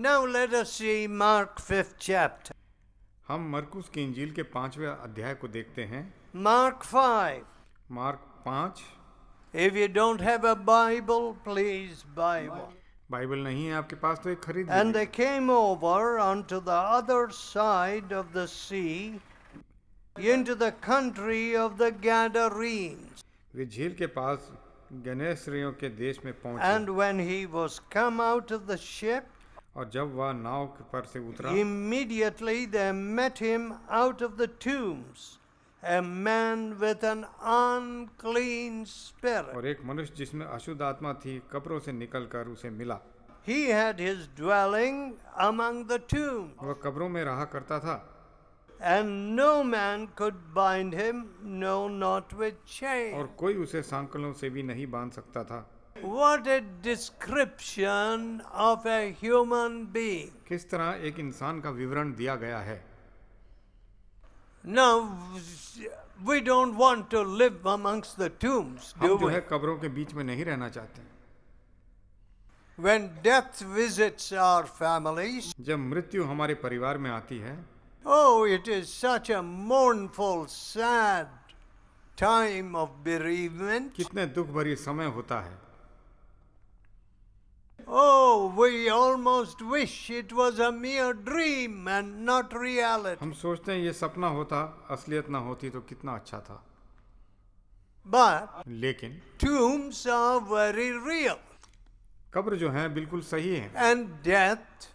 Now let us see Mark 5th chapter. हम मरकुस की इंजील के 5वें अध्याय को देखते हैं। Mark 5. Mark 5। If you don't have a Bible, please Bible. Bible नहीं है आपके पास तो एक खरीद And लीजिए। they came over unto the other side of the sea, into the country of the Gadarenes. वे झील के पास गनेसरियों के देश में पहुंचे And when he was come out of the ship, और जब वह नाव पर से उतरा immediately there met him out of the tombs a man with an unclean spirit. और एक मनुष्य जिसमें अशुद्ध आत्मा थी कब्रों से निकलकर उसे मिला। He had his dwelling among the tombs, वह कब्रों में रहा करता था and no man could bind him, no, not with chains. और कोई उसे सांकलों से भी नहीं बांध सकता था। What a description of a human being. किस तरह एक इंसान का विवरण दिया गया है। Now, we don't want to live amongst the tombs, do हम जो we? है कब्रों के बीच में नहीं रहना चाहते। When death visits our families, जब मृत्यु हमारे परिवार में आती है oh, it is such a mournful, sad time of bereavement. कितने दुख भरी समय होता है। Oh, we almost wish it was a mere dream and not reality. हम सोचते हैं ये सपना होता, असलियत ना होती तो कितना अच्छा था। But लेकिन tombs are very real, कब्र जो है बिल्कुल सही है and death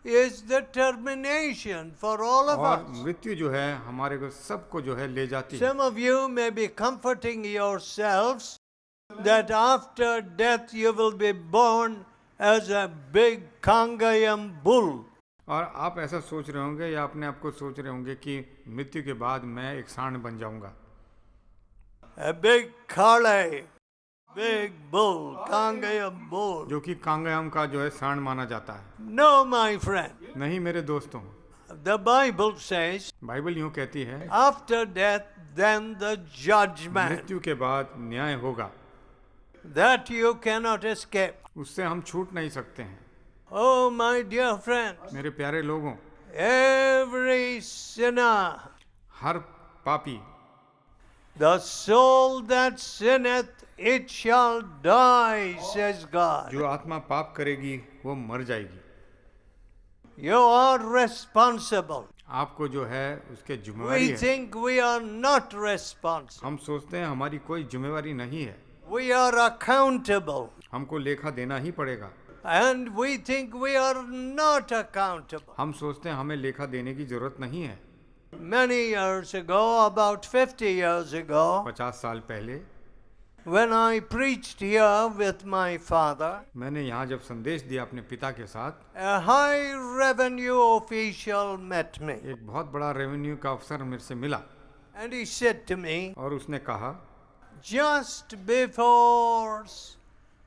is the termination for all of और us. मृत्यु जो है हमारे को सबको जो है ले जाती है। Some of you may be comforting yourselves that after death you will be born as a big Kangayam bull. और आप ऐसा सोच रहे होंगे या अपने आप को सोच रहे होंगे कि मृत्यु के बाद मैं एक सांड बन जाऊंगा। A big Kale, big bull, Kangayam bull. जो कि कांगयाम का जो है सांड माना जाता है। No, my friend. नहीं मेरे दोस्तों, The Bible says, बाइबल यूं कहती है after death, then the judgment. मृत्यु के बाद न्याय होगा। That you cannot escape. उससे हम छूट नहीं सकते हैं। Oh, my dear friends, मेरे प्यारे लोगों, every sinner, हर पापी the soul that sinneth, it shall die, says God. जो आत्मा पाप करेगी वो मर जाएगी। You are responsible. आपको जो है उसके जिम्मेवारी We है। think we are not responsible. हम सोचते हैं हमारी कोई जिम्मेवारी नहीं है, We are accountable. हमको लेखा देना ही पड़ेगा। And we think we are not accountable. हम सोचते हैं हमें लेखा देने की जरूरत नहीं है। Many years ago, about 50 years ago, 50 साल पहले when I preached here with my father, मैंने यहाँ जब संदेश दिया अपने पिता के साथ, a high revenue official met me. एक बहुत बड़ा रेवेन्यू का अफसर मेरे से मिला And he said to me, और उसने कहा just before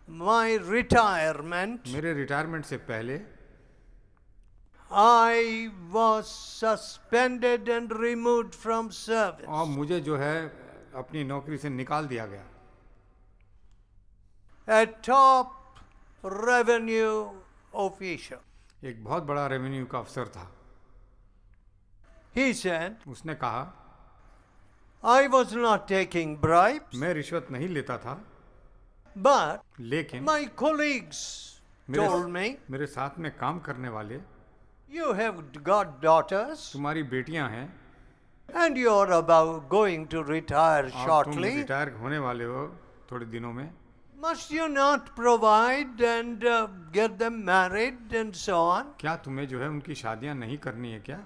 my retirement, मेरे रिटायरमेंट से पहले I was suspended and removed from service. और मुझे जो है अपनी नौकरी से निकाल दिया गया। A top revenue official. एक बहुत बड़ा रेवेन्यू का अफसर था। He said, उसने कहा I was not taking bribes, मैं रिश्वत नहीं लेता था, but लेकिन my colleagues told me, मेरे साथ में काम करने वाले, you have got daughters तुम्हारी बेटियां हैं and you are about going to retire और तुम shortly. रिटायर होने वाले हो थोड़े दिनों में, Must you not provide and get them married and so on? क्या तुम्हें जो है उनकी शादियां नहीं करनी है क्या?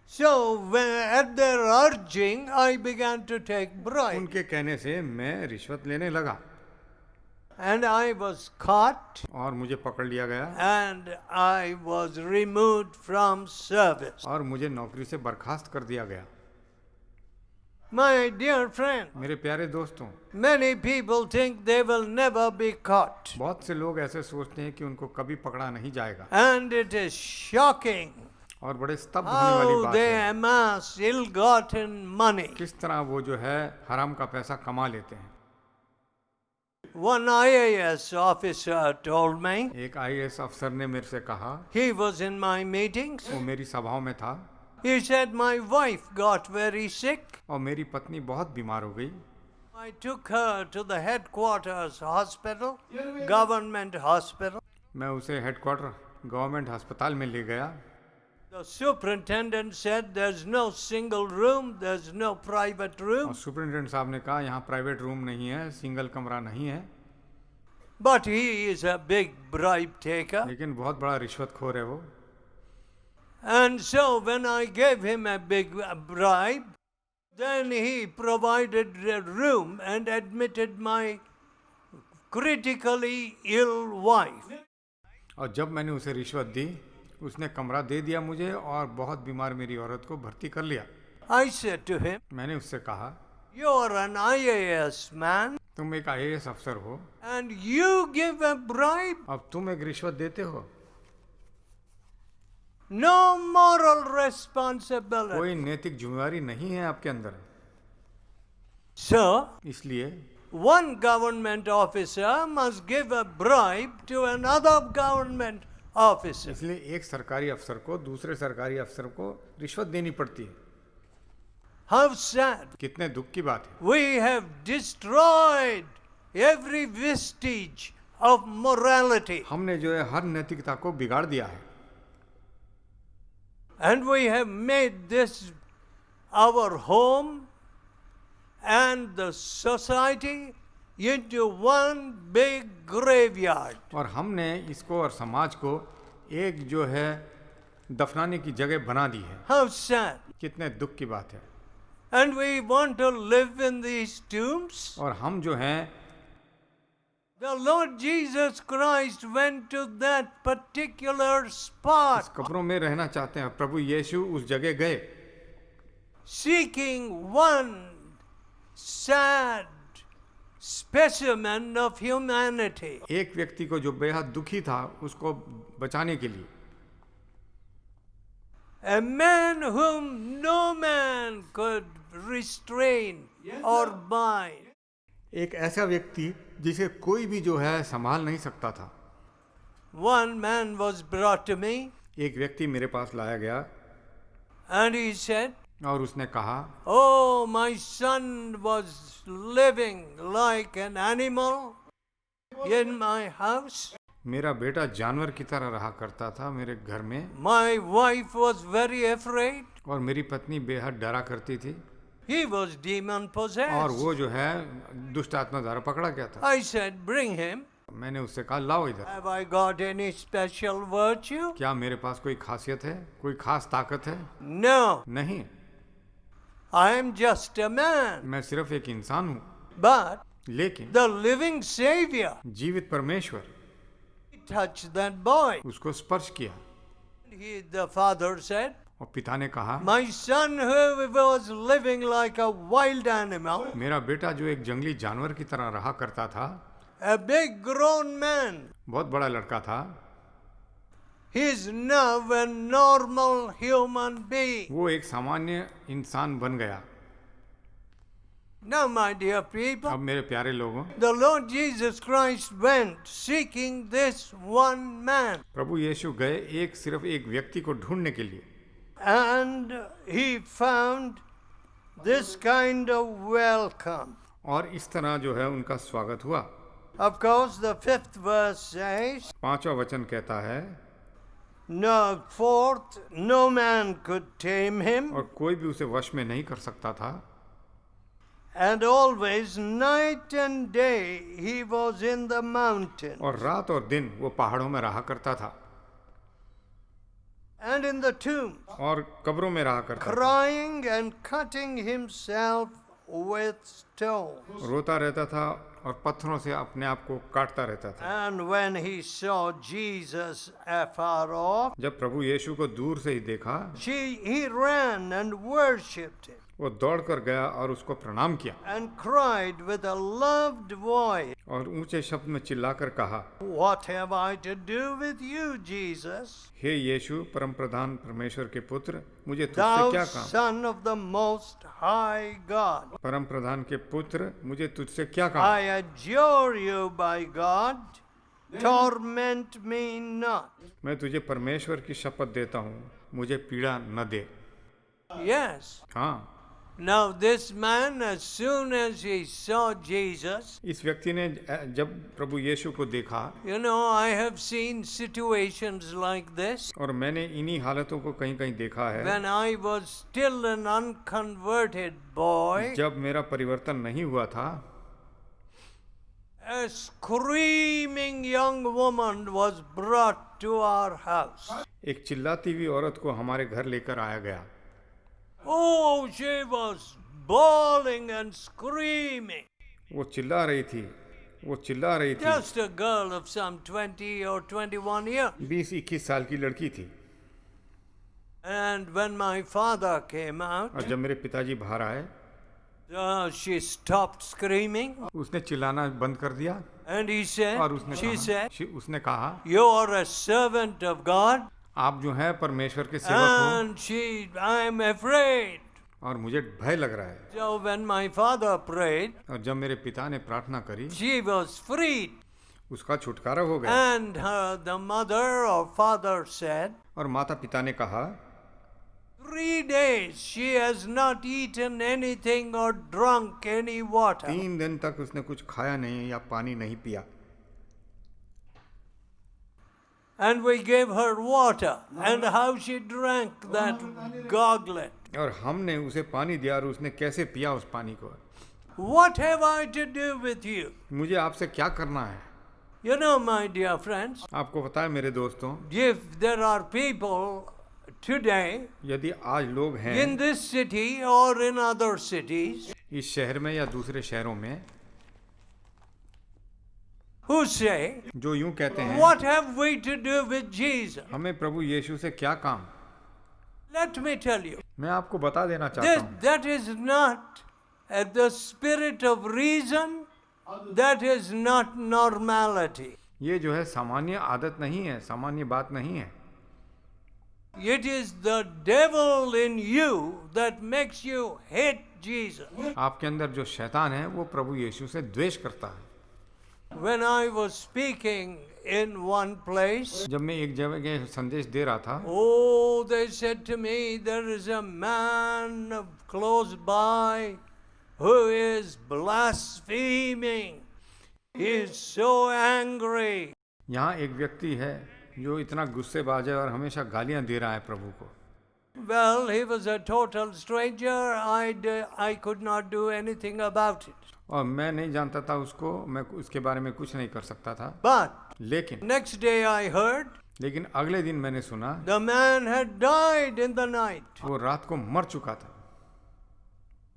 So at their urging, I began to take bribes. उनके कहने से मैं रिश्वत लेने लगा And I was caught और मुझे पकड़ लिया गया and I was removed from service. और मुझे नौकरी से बर्खास्त कर दिया गया। My dear friend, मेरे प्यारे दोस्तों, many people think they will never be caught. बहुत से लोग ऐसे सोचते हैं कि उनको कभी पकड़ा नहीं जाएगा And it is shocking और बड़े स्तब्ध होने वाली how बात they है amass ill-gotten money. किस तरह वो जो है हराम का पैसा कमा लेते हैं। One IAS officer told me, एक आईएएस अफसर ने मेरे से कहा, he was in my meetings. वो मेरी सभाओं में था, He said, my wife got very sick. और मेरी पत्नी बहुत बीमार हो गई। I took her to the headquarters hospital, government hospital. मैं उसे हेडक्वार्टर गवर्नमेंट अस्पताल में ले गया। The superintendent said there's no single room, there's no private और room, सुपरिटेंडेंट साहब ने कहा यहाँ प्राइवेट रूम नहीं है, सिंगल कमरा नहीं है, but he is a big bribe taker. लेकिन बहुत बड़ा रिश्वतखोर है वो। And so when I gave him a big bribe, then he provided a room and admitted my critically ill wife. और जब मैंने उसे रिश्वत दी, उसने कमरा दे दिया मुझे और बहुत बीमार मेरी औरत को भर्ती कर लिया। I said to him, मैंने उससे कहा, you're an IAS man तुम एक आईएएस अफसर हो, and you give a bribe? अब तुम एक रिश्वत देते हो, No moral responsibility. कोई नैतिक जिम्मेवारी नहीं है आपके अंदर। So, इसलिए one government officer must give a bribe to another government officer. इसलिए एक सरकारी अफसर को दूसरे सरकारी अफसर को रिश्वत देनी पड़ती है। How sad. कितने दुख की बात है। We have destroyed every vestige of morality. हमने जो है हर नैतिकता को बिगाड़ दिया है, And we have made this our home and the society into one big graveyard. और हमने इसको और समाज को एक जो है दफनाने की जगह बना दी है। How sad. कितने दुख की बात है। And we want to live in these tombs. और हम जो हैं, The Lord Jesus Christ went to that particular इस spot कब्रों में रहना चाहते हैं। प्रभु यीशु उस जगह गए, seeking one sad specimen of humanity. एक व्यक्ति को जो बेहद दुखी था उसको बचाने के लिए। A man whom no man could restrain or bind. एक ऐसा व्यक्ति जिसे कोई भी जो है संभाल नहीं सकता था। One man was brought to me एक व्यक्ति मेरे पास लाया गया and he said, और उसने कहा, oh, my son was living like an animal in my house. मेरा बेटा जानवर की तरह रहा करता था मेरे घर में, My wife was very afraid. और मेरी पत्नी बेहद डरा करती थी, He was demon और possessed. वो जो है दुष्ट आत्मा द्वारा पकड़ा गया था। I said, bring him. मैंने उससे कहा, लाओ इधर। Have I got any special virtue? क्या मेरे पास कोई खासियत है, कोई खास ताकत है? No, नहीं, I am just a man. मैं सिर्फ एक इंसान हूँ। But लेकिन the living Savior जीवित परमेश्वर touched that boy. उसको स्पर्श किया, The father said, और पिता ने कहा, my son who was living like a wild animal, मेरा बेटा जो एक जंगली जानवर की तरह रहा करता था, a big grown man, बहुत बड़ा लड़का था, he is now a normal human being. वो एक सामान्य इंसान बन गया। Now, my dear people, अब मेरे प्यारे लोगों, the Lord Jesus Christ went seeking this one man, प्रभु यीशु गए सिर्फ एक व्यक्ति को ढूंढने के लिए, and he found this kind of welcome. और इस तरह जो है उनका स्वागत हुआ। Of course, the 5th verse says, 5वां वचन कहता है, no man could tame him, और कोई भी उसे वश में नहीं कर सकता था, and always night and day he was in the mountain और रात और दिन वो पहाड़ों में रहा करता था, and in the tomb, और कब्रों में रहा करता था, crying and cutting himself with stones. रोता रहता था और पत्थरों से अपने आप को काटता रहता था। And when he saw Jesus afar off, जब प्रभु यीशु को दूर से ही देखा, he ran and worshipped him. वो दौड़कर गया और उसको प्रणाम किया and cried with a loved voice, और ऊंचे शब्द में चिल्लाकर कहा, "What have I to do with you, Jesus, हे यीशु, परम प्रधान परमेश्वर के पुत्र, मुझे तुझसे thou क्या काम? Son of the Most High God? परम प्रधान के पुत्र, मुझे तुझसे क्या काम? I adjure you by God, torment me not." मैं तुझे परमेश्वर की शपथ देता हूँ, मुझे पीड़ा न दे। Yes. हाँ, Now this man, as soon as he saw Jesus, इस व्यक्ति ने जब प्रभु यीशु को देखा, you know, I have seen situations like this और मैंने इन्हीं हालतों को कहीं कहीं देखा है, when I was still an unconverted boy. जब मेरा परिवर्तन नहीं हुआ था, A screaming young woman was brought to our house. एक चिल्लाती हुई औरत को हमारे घर लेकर आया गया। Oh, she was bawling and screaming. वो चिल्ला रही थी, वो चिल्ला रही थी। Just a girl of some 20 or 21 years. 20-21 साल की लड़की थी। And when my father came out, और जब मेरे पिताजी बाहर आए, she stopped screaming. उसने चिल्लाना बंद कर दिया And he said, और उसने कहा, "You are a servant of God." आप जो है परमेश्वर के सेवक हो, And I am afraid. और मुझे भय लग रहा है। So when my father prayed, और जब मेरे पिता ने प्रार्थना करी, she was freed. उसका छुटकारा हो गया। And the mother or father said, और माता पिता ने कहा, 3 days she has not eaten anything or drunk any water. 3 दिन तक उसने कुछ खाया नहीं या पानी नहीं पिया। And we gave her water, and how she drank that goblet. और हमने उसे पानी दिया और उसने कैसे पिया उस पानी को। What have I to do with you? मुझे आपसे क्या करना है? You know, my dear friends, आपको पता है मेरे दोस्तों, if there are people today यदि आज लोग हैं in this city or in other cities इस शहर में या दूसरे शहरों में, who say, जो यूं कहते हैं, "What have we to do with Jesus?" हमें प्रभु यीशु से क्या काम? Let me tell you, मैं आपको बता देना चाहता हूँ, that is not the spirit of reason, that is not normality. ये जो है सामान्य आदत नहीं है, सामान्य बात नहीं है। It is the devil in you that makes you hate Jesus. आपके अंदर जो शैतान है वो प्रभु यीशु से द्वेष करता है। When I was speaking in one place, जब मैं एक जगह संदेश दे रहा था, oh, they said to me, there is a man close by who is blaspheming. He is so angry. यहाँ एक व्यक्ति है जो इतना गुस्सेबाज है और हमेशा गालियां दे रहा है प्रभु को। Well, he was a total stranger. I could not do anything about it. और मैं नहीं जानता था उसको, मैं उसके बारे में कुछ नहीं कर सकता था। But लेकिन next day I heard अगले दिन मैंने सुना the man had died in the night. वो रात को मर चुका था।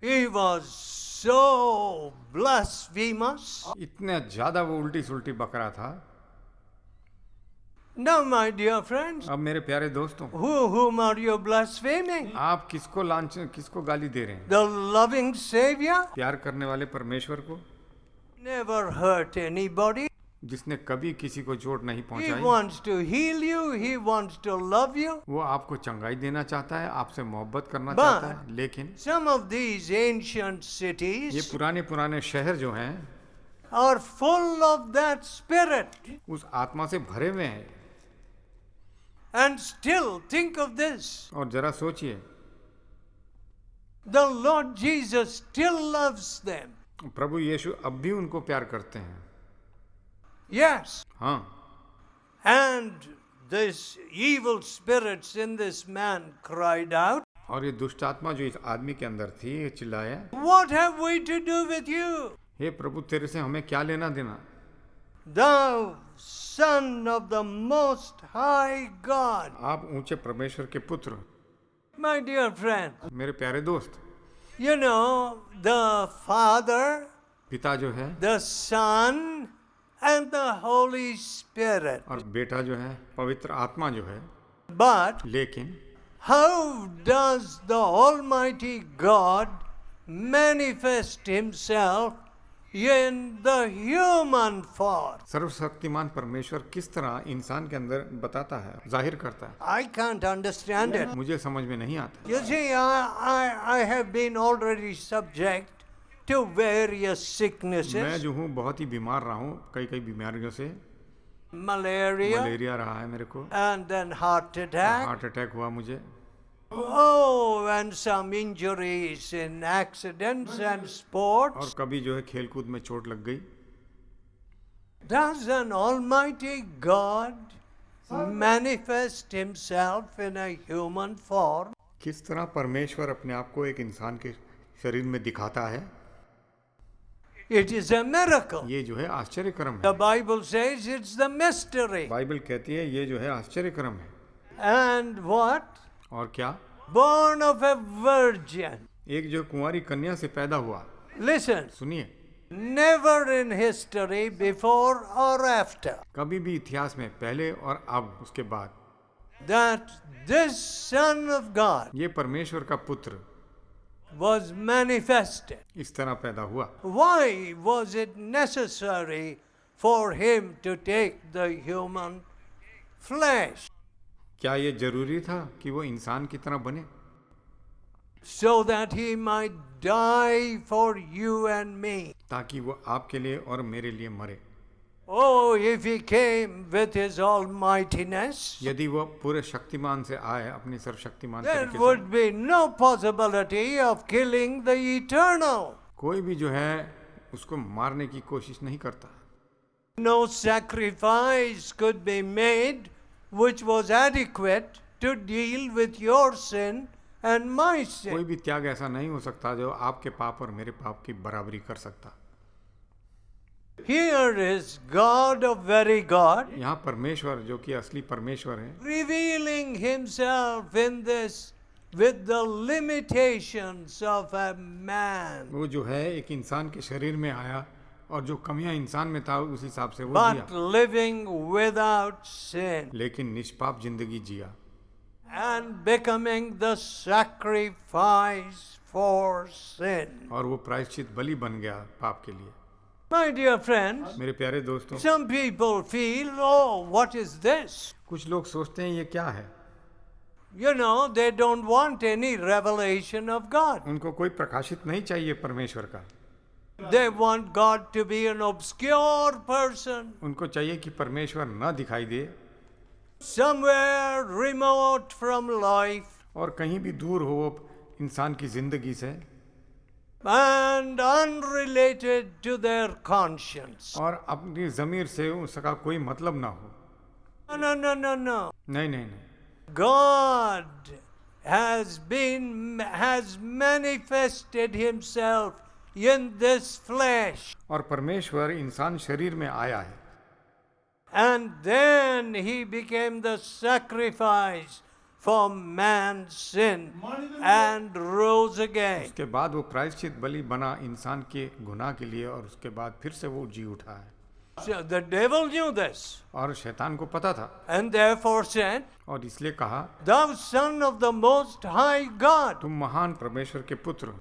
He was so blasphemous. इतना ज्यादा वो उल्टी सुल्टी बक रहा था। Now, my dear friends, अब मेरे प्यारे दोस्तों, whom are you blaspheming? आप किसको गाली दे रहे हैं? The loving Savior प्यार करने वाले परमेश्वर को, never hurt anybody. जिसने कभी किसी को चोट नहीं He पहुंचाई। wants to heal you. He wants to love you. वो आपको चंगाई देना चाहता है, आपसे मोहब्बत करना But चाहता है। लेकिन some of these ancient ये cities पुराने शहर जो हैं are full of that spirit. उस आत्मा से भरे हुए हैं। And still think of this. और जरा सोचिए, The Lord Jesus still loves them. प्रभु यीशु अब भी उनको प्यार करते हैं। Yes. हाँ, And this evil spirits in this man cried out, और ये दुष्ट आत्मा जो इस आदमी के अंदर थी ये चिल्लाया, "What have we to do with you, हे प्रभु, तेरे से हमें क्या लेना देना? thou Son of the Most High God?" आप ऊंचे परमेश्वर के पुत्र। My dear friend, मेरे प्यारे दोस्त, you know, the Father, पिता जो है the Son, and the Holy Spirit. और बेटा जो है, पवित्र आत्मा जो है, But लेकिन how does the Almighty God manifest Himself in the human form? सर्वशक्तिमान परमेश्वर किस तरह इंसान के अंदर बताता है, जाहिर करता है, I can't understand it. मुझे समझ में नहीं आता। You see, I have been already subject to various मैं sicknesses, जो हूँ बहुत ही बीमार रहा हूँ, कई कई बीमारियों से। malaria, मलेरिया रहा है मेरे को, and then heart attack. Heart attack हुआ मुझे, Oh, and some injuries in accidents and और sports. कभी जो है खेल कूद में चोट लग गई। Does an Almighty God manifest Himself in a human form? किस तरह परमेश्वर अपने आप को एक इंसान के शरीर में दिखाता है, It is a miracle. ये जो है आश्चर्यक्रम The है। Bible says it's the mystery. Bible कहती है ये जो है आश्चर्यक्रम है। And what? और क्या? Born of a virgin. एक जो कुंवारी कन्या से पैदा हुआ। Listen, सुनिए, never in history before or after कभी भी इतिहास में पहले और अब उसके बाद that this Son of God ये परमेश्वर का पुत्र was manifested. इस तरह पैदा हुआ। Why was it necessary for Him to take the human flesh? क्या ये जरूरी था कि वो इंसान की तरह बने, So that He might die for you and me. ताकि वो आपके लिए और मेरे लिए मरे? Oh, if He came with His almightiness, यदि वो पूरे शक्तिमान से आए, अपनी सर्वशक्तिमान there तरीके would से, be no possibility of killing the eternal. कोई भी जो है उसको मारने की कोशिश नहीं करता। No sacrifice could be made which was adequate to deal with your sin and my कोई sin. भी त्याग ऐसा नहीं हो सकता जो आपके पाप और मेरे पाप की बराबरी कर सकता। Here is God of very God यहाँ परमेश्वर जो कि असली परमेश्वर है, revealing Himself in this with the limitations of a man, वो जो है एक इंसान के शरीर में आया और जो कमियां इंसान में था उस हिसाब से वो but Jiya, living without sin लेकिन निष्पाप जिंदगी जिया and becoming the sacrifice for sin. और वो प्रायश्चित बलि बन गया पाप के लिए। My dear friends, मेरे प्यारे दोस्तों, some people feel, oh, what is this? कुछ लोग सोचते हैं ये क्या है, You know, they don't want any revelation of God. उनको कोई प्रकाशित नहीं चाहिए परमेश्वर का, They want God to be an obscure person, उनको चाहिए कि परमेश्वर न दिखाई दे somewhere remote from life, और कहीं भी दूर हो वो इंसान की जिंदगी से and unrelated to their conscience. और अपनी जमीर से उसका कोई मतलब ना हो। No, no, no, no, no. नहीं नहीं नहीं, God has manifested Himself in this flesh, और परमेश्वर इंसान शरीर में आया है and then He became the sacrifice for man's sin and rose again. उसके बाद वो प्रायश्चित बलि बना इंसान के गुनाह के लिए और उसके बाद फिर से वो जी उठा है। So the devil knew this और शैतान को पता था and therefore said, और इसलिए कहा, Thou Son of the Most High God. तुम महान परमेश्वर के पुत्र हो।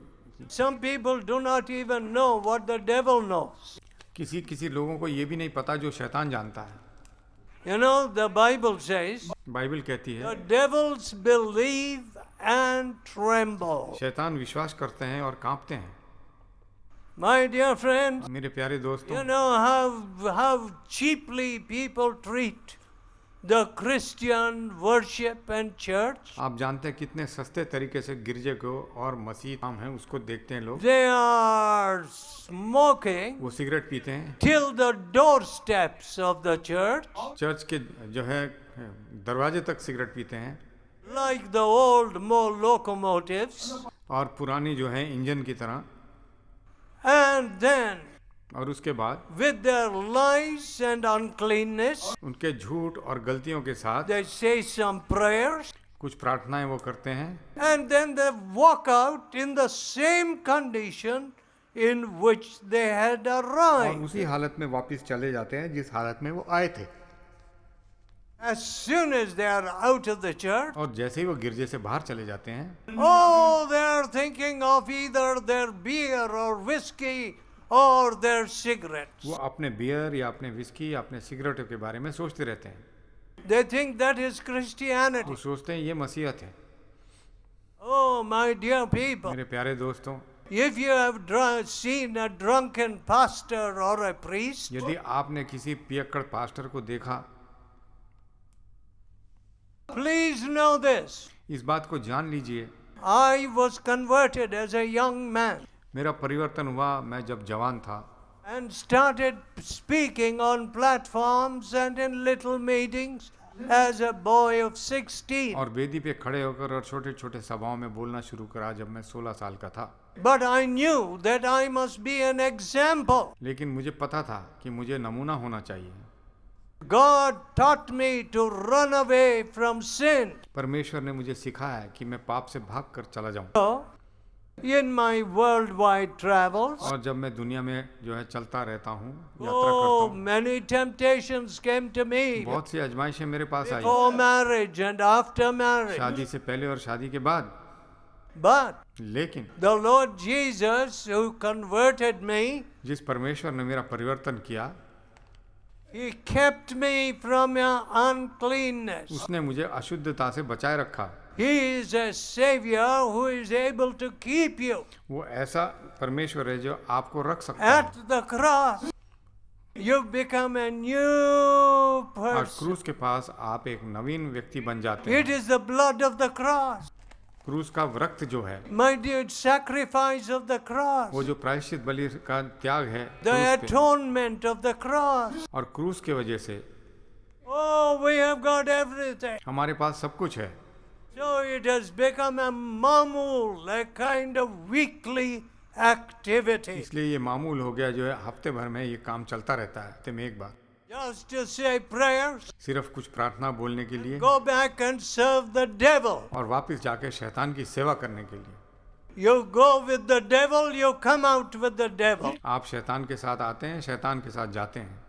Some people do not even know what the devil knows. किसी किसी लोगों को ये भी नहीं पता जो शैतान जानता है। You know, the Bible says, Bible कहती है the devils believe and tremble. शैतान विश्वास करते हैं और कांपते हैं। My dear friends, मेरे प्यारे दोस्तों, you know how cheaply people treat the Christian worship and church. आप जानते हैं कितने सस्ते तरीके से गिरजे को और मसीह काम है उसको देखते हैं लोग। They are smoking वो सिगरेट पीते हैं till the doorsteps of the church, church के जो है दरवाजे तक सिगरेट पीते हैं like the old locomotives, और पुरानी जो है इंजन की तरह, and then और उसके बाद with their lies and uncleanness, उनके झूठ और गलतियों के साथ they say some prayers, कुछ प्रार्थनाएं वो करते हैं and then they walk out in the same condition in which they had और arrived. उसी हालत में वापस चले जाते हैं जिस हालत में वो आए थे। as soon as they are out of the church, और जैसे ही वो गिरजे से बाहर चले जाते हैं, oh, they are thinking of either their beer or whiskey or their cigarettes. वो अपने बियर या अपने विस्की या अपने सिगरेटों के बारे में सोचते रहते हैं। They think that is Christianity. वो सोचते हैं ये मसीहत है। Oh, my dear people, मेरे प्यारे दोस्तों, if you have seen a drunken pastor or a priest, यदि आपने किसी पियक्कड़ पास्टर को देखा, please know this. इस बात को जान लीजिए, I was converted as a young man मेरा परिवर्तन हुआ मैं जब जवान था and started speaking on platforms and in little meetings as a boy of 16. और वेदी पे खड़े होकर और छोटे छोटे सभाओं में बोलना शुरू करा जब मैं 16 साल का था। But I knew that I must be an example. लेकिन मुझे पता था कि मुझे नमूना होना चाहिए। God taught me to run away from sin. परमेश्वर ने मुझे सिखाया कि मैं पाप से भाग कर चला जाऊं। So, in my worldwide travels, और जब मैं दुनिया में जो है चलता रहता हूँ, यात्रा करता oh, हूँ, many temptations came to me बहुत सी आजमाइशें मेरे पास आई, before marriage and after marriage. शादी से पहले और शादी के बाद। But लेकिन the Lord Jesus, who converted me, जिस परमेश्वर ने मेरा परिवर्तन किया, He kept me from uncleanness. उसने मुझे अशुद्धता से बचाए रखा। He is a Savior who is able to keep you. वो ऐसा परमेश्वर है जो आपको रख सकता है। At the cross, you become a new और person. क्रूस के पास आप एक नवीन व्यक्ति बन जाते It हैं। is the blood of the cross, क्रूस का रक्त जो है, my dear, sacrifice of the cross, वो जो प्रायश्चित बलि का त्याग है the क्रूस पे, atonement of the cross. और क्रूस के वजह से Oh, we have got everything. हमारे पास सब कुछ है। So it has become a mamul, a kind of weekly activity. इसलिए ये मामूल हो गया जो है, हफ्ते भर में ये काम चलता रहता है, हफ्ते में एक बार Just to say prayers, सिर्फ कुछ प्रार्थना बोलने के लिए go back and serve the devil. और वापस जाके शैतान की सेवा करने के लिए। You go with the devil, you come out with the devil. आप शैतान के साथ आते हैं, शैतान के साथ जाते हैं।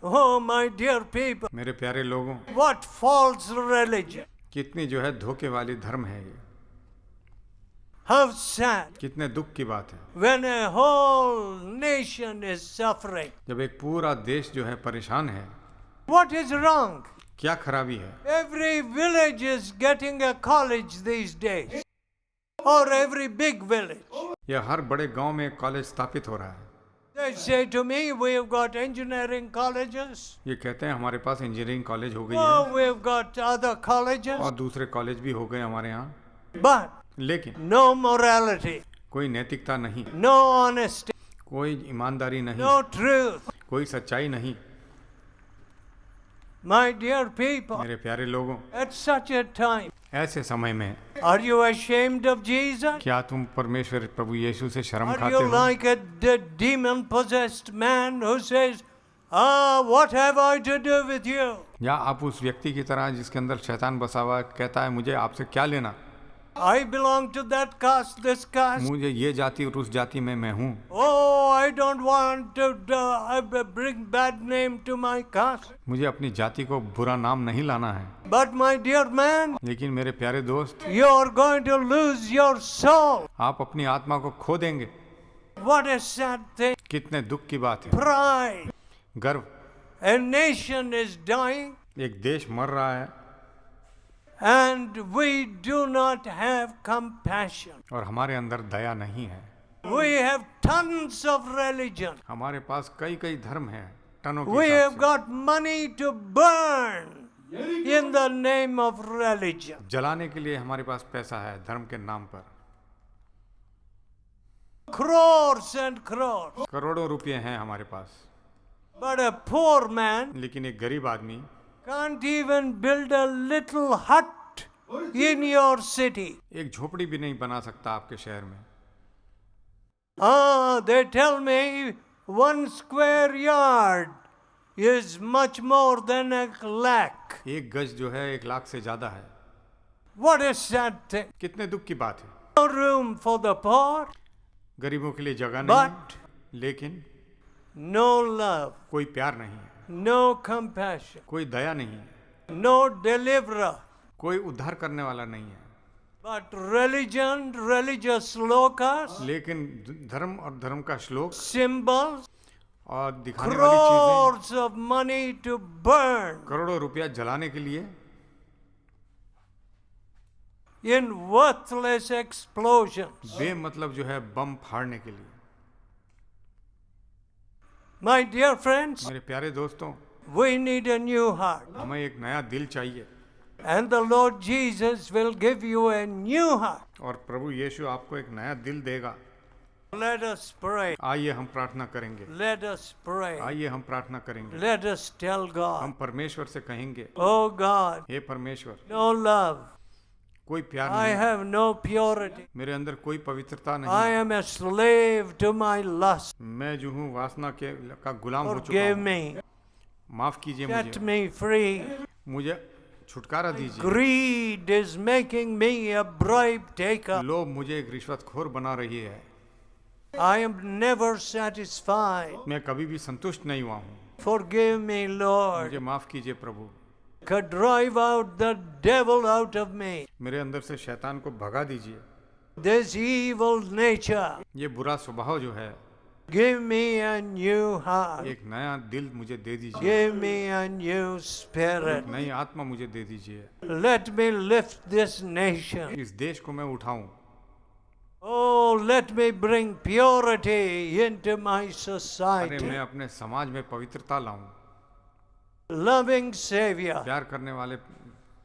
Oh, my dear people, मेरे प्यारे लोगों, what false religion. कितनी जो है धोखे वाली धर्म है ये, How sad कितने दुख की बात है when a whole nation is suffering. जब एक पूरा देश जो है परेशान है। What is wrong? क्या खराबी है? Every village is getting a college these days. Or every big village. यह हर बड़े गांव में एक कॉलेज स्थापित हो रहा है। They say to me, we have got engineering colleges. ये कहते हैं हमारे पास इंजीनियरिंग कॉलेज हो गई Oh, है we have got other colleges. और दूसरे कॉलेज भी हो गए हमारे यहाँ, But लेकिन no morality, कोई नैतिकता नहीं, no honesty, कोई ईमानदारी नहीं, no truth. कोई सच्चाई नहीं। My dear people, मेरे प्यारे लोगों, at such a time, ऐसे समय में are you ashamed of Jesus? क्या तुम परमेश्वर प्रभु यीशु से शर्म Are खाते you हो? like a demon-possessed man who says, what have I to do with you? या आप उस व्यक्ति की तरह जिसके अंदर शैतान बसा हुआ है, कहता है मुझे आपसे क्या लेना, I belong to that caste, this caste. मुझे ये जाति और उस जाति में मैं हूँ। Oh, I don't want to bring bad name to my caste. मुझे अपनी जाति को बुरा नाम नहीं लाना है। But my dear man, लेकिन मेरे प्यारे दोस्त, you are going to lose your soul. आप अपनी आत्मा को खो देंगे। What a sad thing. कितने दुख की बात है। Pride. गर्व, A nation is dying एक देश मर रहा है and we do not have compassion. और हमारे अंदर दया नहीं है। We have tons of religion. हमारे पास कई कई धर्म हैं, टनों We के have हिसाब got money to burn in the name of religion. से। जलाने के लिए हमारे पास पैसा है धर्म के नाम पर। Crores and crores. करोड़ों रुपए हैं हमारे पास, But a poor man लेकिन एक गरीब आदमी can't even build a little hut in your city. एक झोपड़ी भी नहीं बना सकता आपके शहर में। They tell me 1 square yard is much more than a lakh. एक गज जो है 1 लाख से ज्यादा है। What a sad thing. कितने दुख की बात है। No room for the poor, गरीबों के लिए जगह नहीं but है, लेकिन no love, कोई प्यार नहीं है, no compassion. कोई दया नहीं है। no deliverer, कोई उद्धार करने वाला नहीं है, but religion, religious locus, लेकिन धर्म और धर्म का श्लोक symbols, और दिखाने वाली चीजें, crores of money to burn करोड़ों रुपया जलाने के लिए, in worthless explosions. बेमतलब जो है बम फाड़ने के लिए। My dear friends, मेरे प्यारे दोस्तों, we need a new heart. हमें एक नया दिल चाहिए And the Lord Jesus will give you a new heart. और प्रभु यीशु आपको एक नया दिल देगा। Let us pray. आइए हम प्रार्थना करेंगे, Let us pray. आइए हम प्रार्थना करेंगे। Let us tell हम God, परमेश्वर से कहेंगे, oh God, हे परमेश्वर, no love. कोई प्यार I नहीं, have no purity. मेरे अंदर कोई पवित्रता I नहीं, am a slave to my lust. मैं जो हूँ वासना के का गुलाम हो चुका Forgive हूँ। me. माफ कीजिए Set मुझे, me free. मुझे छुटकारा दीजिए। Greed is making me a bribe taker. लोभ मुझे एक रिश्वतखोर बना रही है, I am never satisfied. मैं कभी भी संतुष्ट नहीं हुआ हूँ। Forgive me, Lord. मुझे माफ कीजिए प्रभु, Could drive out the devil out of me. मेरे अंदर से शैतान को भगा दीजिए। This evil nature. ये बुरा स्वभाव जो है, Give me a new heart. एक नया दिल मुझे दे दीजिए, Give me a new spirit. नई आत्मा मुझे दे दीजिए। Let me lift this nation. इस देश को मैं उठाऊं, Oh, let me bring purity into my अरे society. मैं अपने समाज में पवित्रता लाऊं। Loving Savior, प्यार करने वाले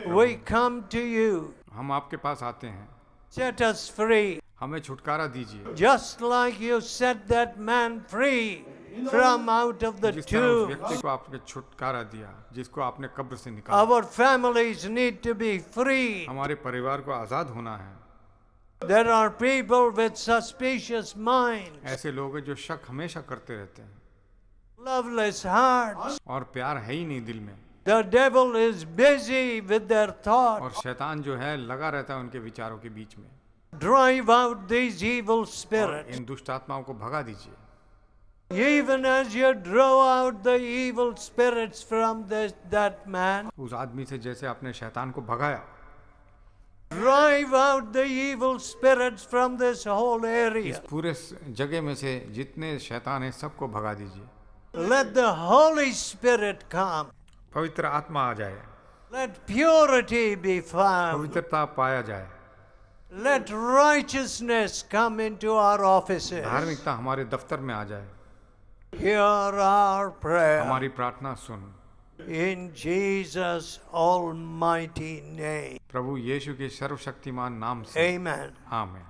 we come to you. हम आपके पास आते हैं, Set us free. हमें छुटकारा दीजिए। Just like you set that man free from out of the जिस तरह उस tomb. व्यक्ति को आपने छुटकारा दिया, जिसको आपने कब्र से निकाला। Our families need to be free. हमारे परिवार को आजाद होना है। There are people with suspicious minds, ऐसे लोग हैं जो शक हमेशा करते रहते हैं loveless hearts. और प्यार है ही नहीं दिल में, The devil is busy with their और thoughts. शैतान जो है लगा रहता है उनके विचारों के बीच में। Drive out these evil और spirits. इन दुष्ट आत्माओं को भगा दीजिए। Even as you draw out the evil spirits from that man, उस आदमी से जैसे आपने शैतान को भगाया, drive out the evil spirits from this whole इस area. पूरे जगह में से जितने शैतान हैं सबको भगा दीजिए। Let the Holy Spirit come. पवित्र आत्मा आ जाए, Let purity be found. पवित्रता पाया जाए, Let righteousness come into our offices. धार्मिकता हमारे दफ्तर में आ जाए। Hear our prayer. हमारी प्रार्थना सुन, In Jesus' almighty name. प्रभु यीशु के सर्वशक्तिमान नाम से, Amen. आमीन।